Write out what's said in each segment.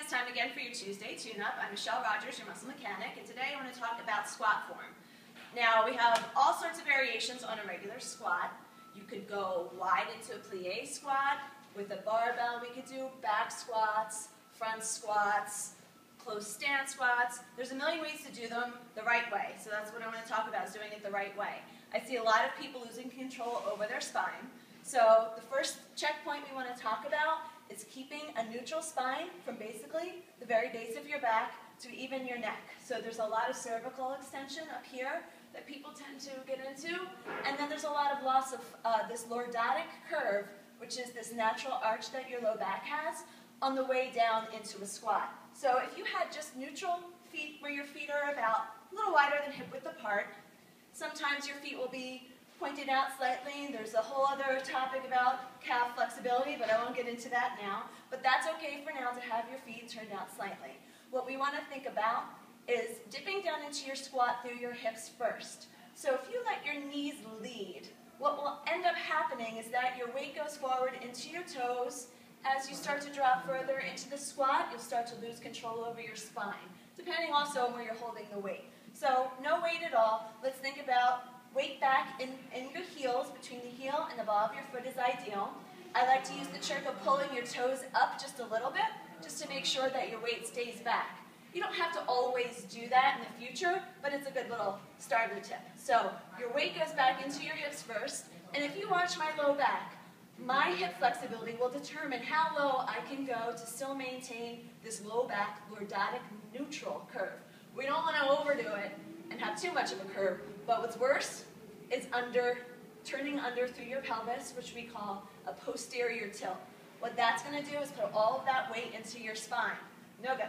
it's time again for your Tuesday tune-up. I'm Michele Rogers, your muscle mechanic, and today I want to talk about squat form. Now, we have all sorts of variations on a regular squat. You could go wide into a plie squat. With a barbell, we could do back squats, front squats, close stance squats. There's a million ways to do them the right way, so that's what I want to talk about, is doing it the right way. I see a lot of people losing control over their spine. So the first checkpoint we want to talk about is keeping a neutral spine from basically the very base of your back to even your neck. So there's a lot of cervical extension up here that people tend to get into, and then there's a lot of loss of this lordotic curve, which is this natural arch that your low back has on the way down into a squat. So if you had just neutral feet where your feet are about a little wider than hip width apart, sometimes your feet will be pointed out slightly. There's a whole other topic about calf flexibility, but I won't get into that now. But that's okay for now to have your feet turned out slightly. What we want to think about is dipping down into your squat through your hips first. So if you let your knees lead, what will end up happening is that your weight goes forward into your toes. As you start to drop further into the squat, you'll start to lose control over your spine, depending also on where you're holding the weight. So no weight at all. Let's think about weight back in your heels, between the heel and the ball of your foot is ideal. I like to use the trick of pulling your toes up just a little bit, just to make sure that your weight stays back. You don't have to always do that in the future, but it's a good little starter tip. So your weight goes back into your hips first, and if you watch my low back, my hip flexibility will determine how low I can go to still maintain this low back lordotic neutral curve. We don't want to overdo it and have too much of a curve, but what's worse is turning under through your pelvis, which we call a posterior tilt. What that's going to do is put all of that weight into your spine. No good.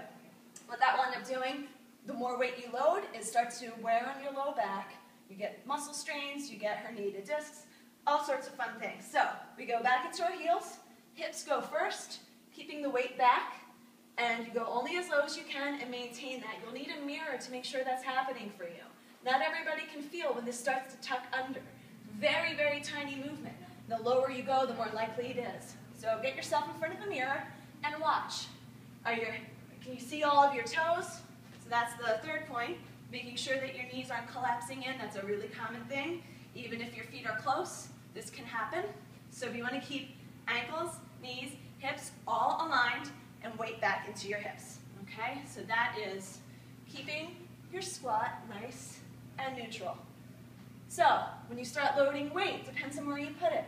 What that will end up doing, the more weight you load, it starts to wear on your low back. You get muscle strains, you get herniated discs, all sorts of fun things. So we go back into our heels, hips go first, keeping the weight back, and you go only as low as you can and maintain that. You'll need a mirror to make sure that's happening for you. Not everybody can feel when this starts to tuck under. Very, very tiny movement. The lower you go, the more likely it is. So get yourself in front of a mirror and watch. Can you see all of your toes? So that's the third point. Making sure that your knees aren't collapsing in. That's a really common thing. Even if your feet are close, this can happen. So we want to keep ankles, knees, hips all aligned and weight back into your hips. Okay? So that is keeping your squat nice and neutral. So when you start loading weight, depends on where you put it.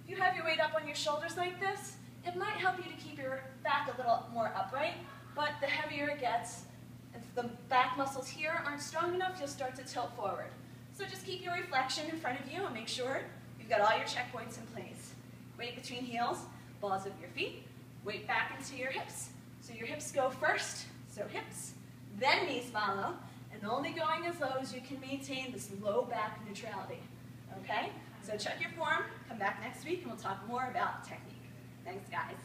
If you have your weight up on your shoulders like this, it might help you to keep your back a little more upright, but the heavier it gets, if the back muscles here aren't strong enough, you'll start to tilt forward. So just keep your reflection in front of you and make sure you've got all your checkpoints in place. Weight between heels, balls of your feet, weight back into your hips. So your hips go first, so hips, then knees follow, and only going as low as you can maintain this low back neutrality. Okay? So check your form, come back next week, and we'll talk more about technique. Thanks, guys.